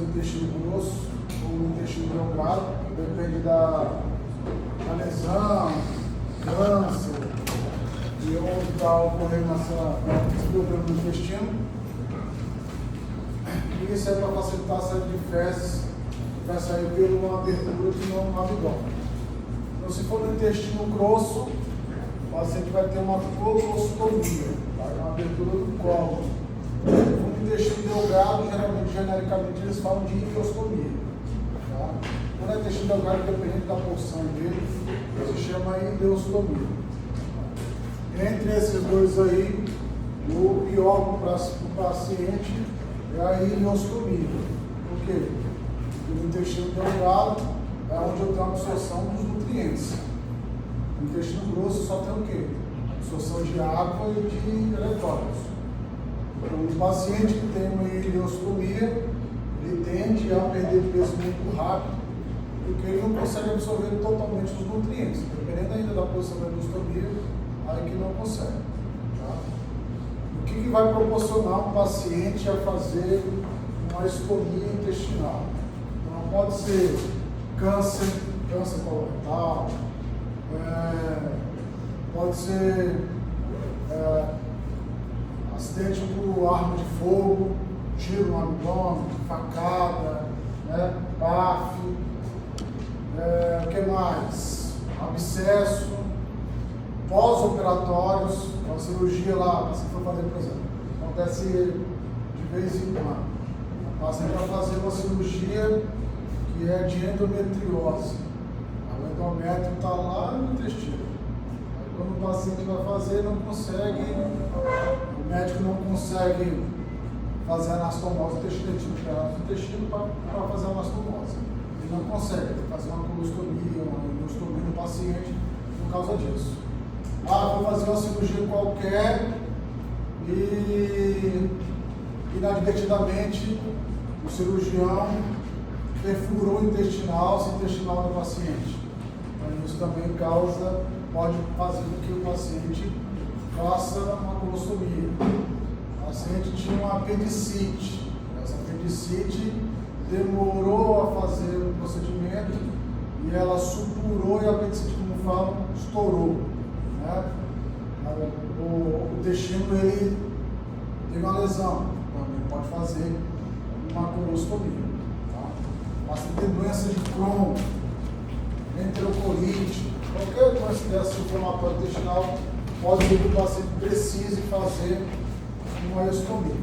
intestino grosso ou no intestino delgado, depende da lesão, câncer e onde está ocorrendo esse problema no intestino. E isso é para facilitar a saída de fezes, que vai sair por uma abertura que não no abdômen. Então, se for no intestino grosso, o paciente vai ter uma colostomia, tá? Uma abertura do colo. No intestino delgado, geralmente, genericamente, eles falam de ileostomia. Tá? Quando é intestino delgado, dependendo da porção dele, se chama ileostomia. Entre esses dois aí, o pior para o paciente é a ileostomia. Por quê? Porque no intestino delgado é onde eu tenho a absorção dos nutrientes. No intestino grosso só tem o quê? Absorção de água e de eletrólitos. Então, o paciente que tem uma ileostomia, ele tende a perder peso muito rápido, porque ele não consegue absorver totalmente os nutrientes. Dependendo ainda da posição da ileostomia, aí que não consegue. Tá? O que vai proporcionar um paciente a fazer uma estomia intestinal? Então, pode ser câncer coloretal, pode ser acidente por arma de fogo, tiro no abdômen, facada, BAF, o que mais? Abscesso, pós-operatórios, uma cirurgia lá, você for fazer, por exemplo, acontece de vez em quando. A paciente vai fazer uma cirurgia que é de endometriose. O endométrio está lá no intestino. Aí, quando o paciente vai fazer, não consegue, o médico não consegue fazer anastomose do intestino, ele tira o intestino para fazer a anastomose. Ele não consegue, tem que fazer uma colostomia, uma ileostomia no paciente por causa disso. Vou fazer uma cirurgia qualquer e inadvertidamente o cirurgião perfurou o intestinal do paciente. Então, isso também pode fazer com que o paciente faça uma colostomia. O paciente tinha uma apendicite. Essa apendicite demorou a fazer o procedimento e ela supurou e a apendicite, como falam, estourou. Né? O intestino ele tem uma lesão, também pode fazer uma colostomia. Mas tem doença de Crohn, enterocolite, qualquer doença dessa inflamatória intestinal pode ser que o paciente precise fazer uma estomia.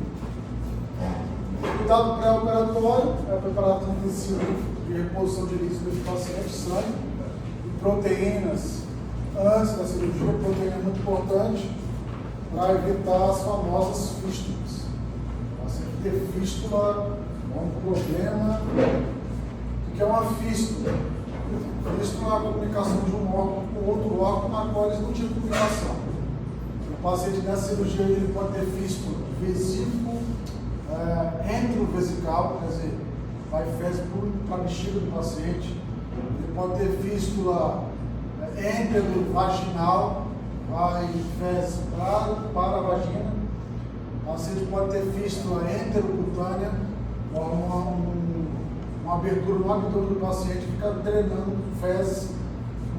O cuidado pré-operatório é preparar um intensivo de reposição de líquidos do paciente, sangue e proteínas antes da cirurgia. Proteína é muito importante para evitar as famosas fístulas. O paciente ter fístula é um problema. Que é uma fístula. Fístula é a comunicação de um órgão com outro órgão na qual eles não tinham comunicação. O paciente nessa cirurgia ele pode ter fístula vesículo entrovesical, quer dizer, vai fezes para a bexiga do paciente. Ele pode ter fístula enterovaginal, vai fezes para a vagina. O paciente pode ter fístula enterocutânea, uma abertura no abdômen do paciente, fica drenando fezes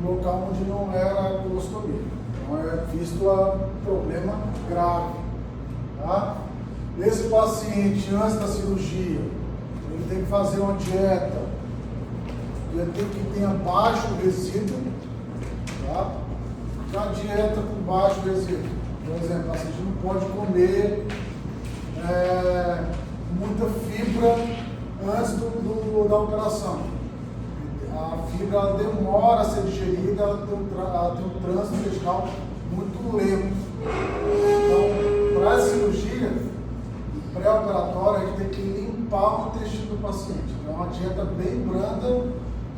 no local onde não era a colostomia. Então é fístula, problema grave. Tá? Esse paciente, antes da cirurgia, ele tem que fazer uma dieta que tenha baixo resíduo. Tá? Uma dieta com baixo resíduo. Por exemplo, o paciente não pode comer muita fibra antes da operação. A fibra ela demora a ser digerida, ela tem um trânsito intestinal muito lento. Então, para a cirurgia pré-operatória, a gente tem que limpar o intestino do paciente. Então, é uma dieta bem branda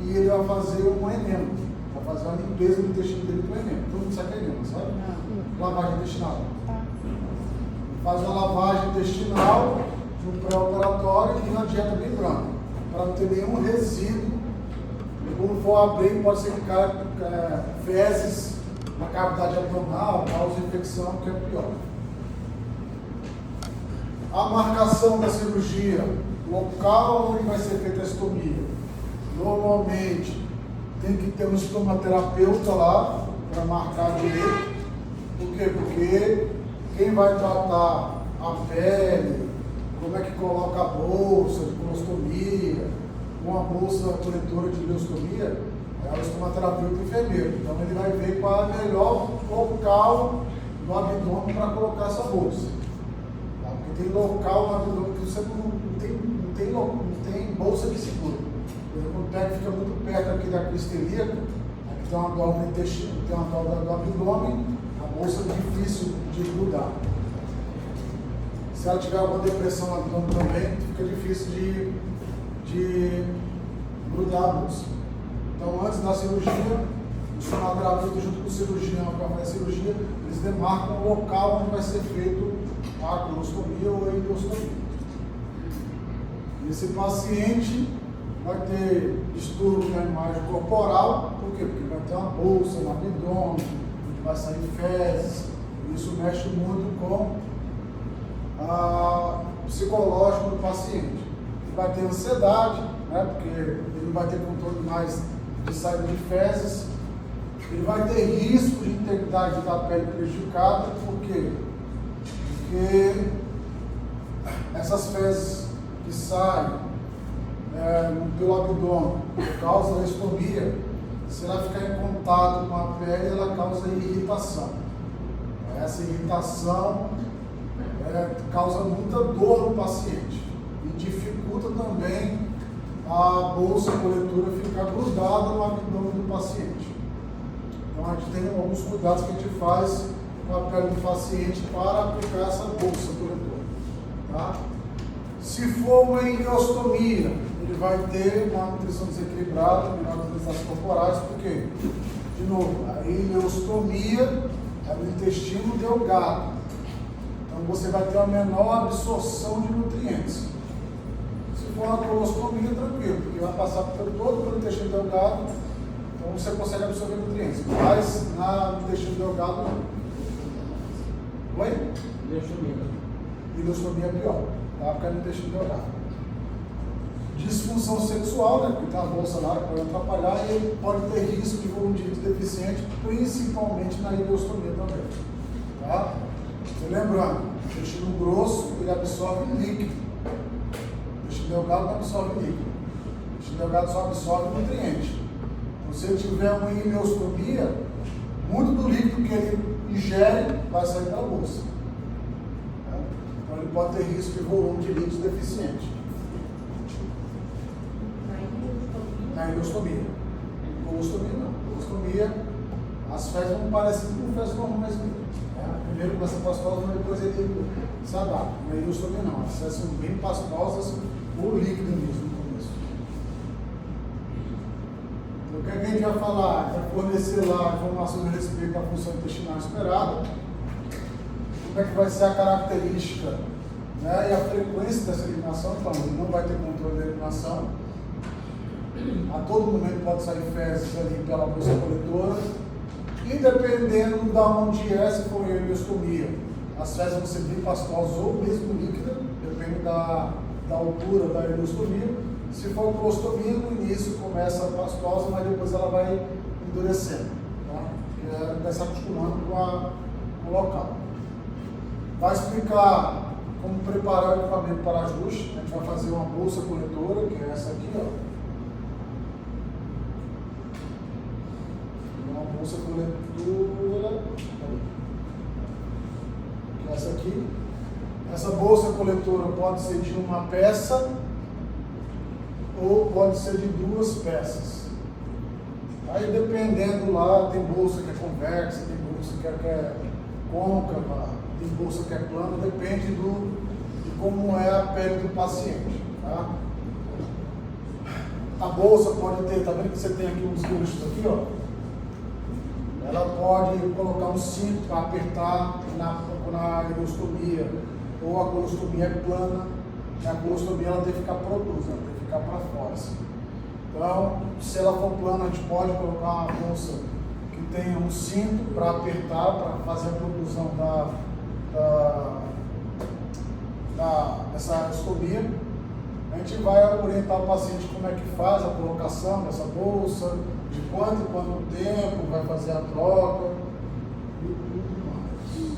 e ele vai fazer um enema. Vai fazer uma limpeza do intestino dele com enema. Todo mundo sabe enema, sabe? Lavagem intestinal. Faz uma lavagem intestinal no pré-operatório e uma dieta bem branda, para não ter nenhum resíduo. E quando for abrir, pode ser que caia fezes na cavidade abdominal, causa infecção, que é pior. A marcação da cirurgia, local onde vai ser feita a estomia. Normalmente tem que ter um estomaterapeuta lá para marcar direito. Por quê? Porque quem vai tratar a pele, como é que coloca a bolsa de colostomia, uma bolsa coletora de ileostomia, é o estomaterapeuta enfermeiro. Então ele vai ver qual é o melhor local do abdômen para colocar essa bolsa. Tá? Porque tem local no abdômen que você não tem bolsa que segura. Por exemplo, o pé fica muito perto aqui da crista ilíaca, aqui tem uma dobra do intestino, tem uma dobra do abdômen, a bolsa é difícil de grudar. Se ela tiver alguma depressão no abdômen também, fica difícil de grudar a bolsa. Então, antes da cirurgia, o estomaterapeuta junto com o cirurgião para fazer a cirurgia, eles demarcam o local onde vai ser feito a colostomia ou a ileostomia. Esse paciente vai ter distúrbio na imagem corporal, por quê? Porque vai ter uma bolsa no abdômen, onde vai sair fezes, isso mexe muito com o psicológico do paciente. Vai ter ansiedade, né? Porque ele não vai ter controle mais de saída de fezes, ele vai ter risco de integridade da pele prejudicada, por quê? Porque essas fezes que saem pelo abdômen por causa da estomia, se ela ficar em contato com a pele, ela causa irritação. Essa irritação causa muita dor no paciente e dificulta também a bolsa coletora ficar grudada no abdômen do paciente. Então a gente tem alguns cuidados que a gente faz com a pele do paciente para aplicar essa bolsa coletora. Tá? Se for uma ileostomia, ele vai ter uma nutrição desequilibrada, menores necessidades corporais, porque, de novo, a ileostomia é no intestino delgado. Então você vai ter uma menor absorção de nutrientes. Se for uma colostomia, tranquilo, porque vai passar todo pelo intestino delgado, então você consegue absorver nutrientes. Mas no intestino delgado, não. Oi? Ileostomia é pior, tá? Porque é no intestino delgado. Disfunção sexual, né? Porque tem uma bolsa lá que pode atrapalhar e ele pode ter risco de volume de líquido deficiente, principalmente na ileostomia também. Tá? Você lembrando, o intestino grosso ele absorve líquido, o intestino delgado não absorve líquido, o intestino delgado só absorve nutriente. Então, se ele tiver uma ileostomia, muito do líquido que ele ingere vai sair pela bolsa. Tá? Então ele pode ter risco de volume de líquidos deficiente. Na ileostomia. Colostomia não. Colostomia, as fezes vão parecer com fezes normais mesmo. Primeiro começa pastosa, mas depois ele se adapta. Na ileostomia não. As fezes são bem pastosas ou líquido mesmo no começo. Então o que a gente vai falar? Vai fornecer lá informações a respeito da função intestinal esperada. Como é que vai ser a característica, né, e a frequência dessa eliminação. Então, ele não vai ter controle da eliminação. A todo momento pode sair fezes ali pela bolsa coletora. E dependendo da onde é, se for ileostomia, as fezes vão ser bem pastosas ou mesmo líquidas, depende da altura da ileostomia. Se for colostomia, no início começa pastosa, mas depois ela vai endurecendo. Tá? Vai se acostumando com o local. Vai explicar como preparar o equipamento para ajuste. A gente vai fazer uma bolsa coletora, que é essa aqui, ó. Bolsa coletora, que é essa aqui. Essa bolsa coletora pode ser de uma peça ou pode ser de duas peças. Aí dependendo lá, tem bolsa que é convexa, tem bolsa que é côncava, tem bolsa que é plana, depende de como é a pele do paciente. Tá? A bolsa pode ter, tá vendo que você tem aqui uns ganchos aqui, ó? Ela pode colocar um cinto para apertar na ileostomia, ou a colostomia é plana, e a colostomia ela tem que ficar produza, ela tem que ficar para fora. Assim. Então, se ela for plana, a gente pode colocar uma bolsa que tenha um cinto para apertar, para fazer a produção nessa estomia. A gente vai orientar o paciente como é que faz a colocação dessa bolsa, de quanto em quanto tempo vai fazer a troca e tudo mais.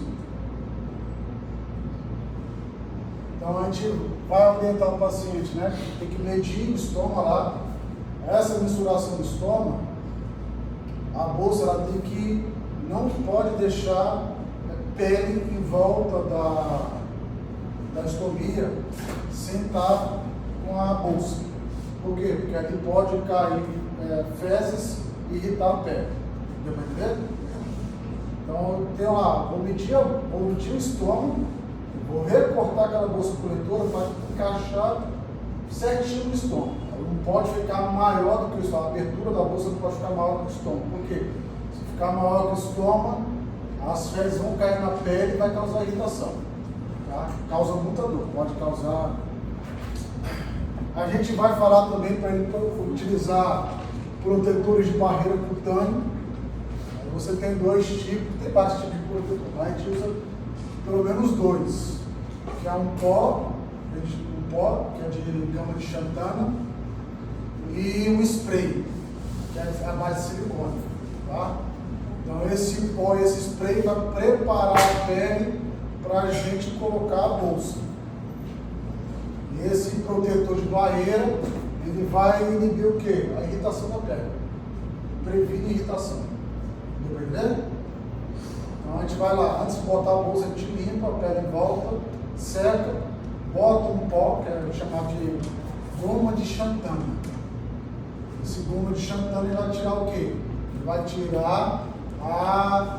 Então a gente vai orientar o paciente, né? Tem que medir o estômago lá. Essa mensuração do estômago, a bolsa ela tem que, não pode deixar pele em volta da estomia sem estar com a bolsa. Por quê? Porque ali pode cair fezes e irritar a pele. Deu para entender? Então, tem lá, vou medir o estômago, vou recortar aquela bolsa coletora para encaixar certinho no estômago. Ela não pode ficar maior do que o estômago. A abertura da bolsa não pode ficar maior do que o estômago. Por quê? Se ficar maior que o estômago, as fezes vão cair na pele e vai causar irritação. Tá? Causa muita dor, pode causar. A gente vai falar também para ele utilizar protetores de barreira cutânea. Você tem dois tipos, tem vários tipos de protetor. A gente usa pelo menos dois, que é um pó, que é de gama de xantana, e um spray, que é a base de silicone. Tá? Então esse pó e esse spray vai preparar a pele para a gente colocar a bolsa. E esse protetor de barreira, ele vai inibir o quê? A irritação da pele. Previne irritação. Deu para entender? Então a gente vai lá, antes de botar a bolsa, a gente limpa a pele em volta, seca, bota um pó, que é chamado de goma de xantana. Esse goma de xantana ele vai tirar o quê? Ele vai tirar a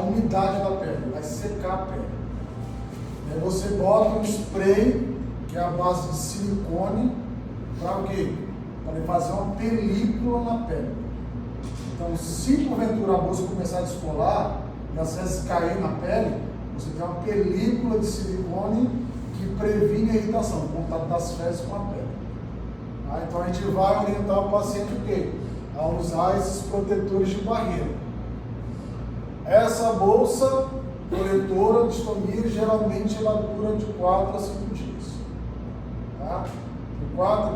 umidade da pele, vai secar a pele. Aí você bota um spray, que é a base de silicone, para o quê? Para ele fazer uma película na pele. Então, se porventura a bolsa começar a descolar e as fezes caírem na pele, você tem uma película de silicone que previne a irritação, o contato das fezes com a pele. Então a gente vai orientar o paciente o quê? A usar esses protetores de barreira. Essa bolsa coletora de estomia, geralmente ela dura de 4 a 5 dias. Tá?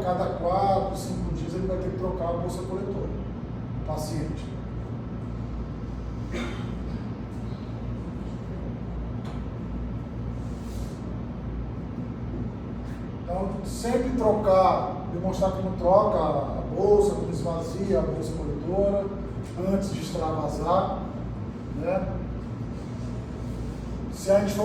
Cada 4, 5 dias ele vai ter que trocar a bolsa coletora. Paciente. Então, sempre trocar, demonstrar como troca a bolsa, como esvazia a bolsa coletora, antes de extravasar, né? Se a gente for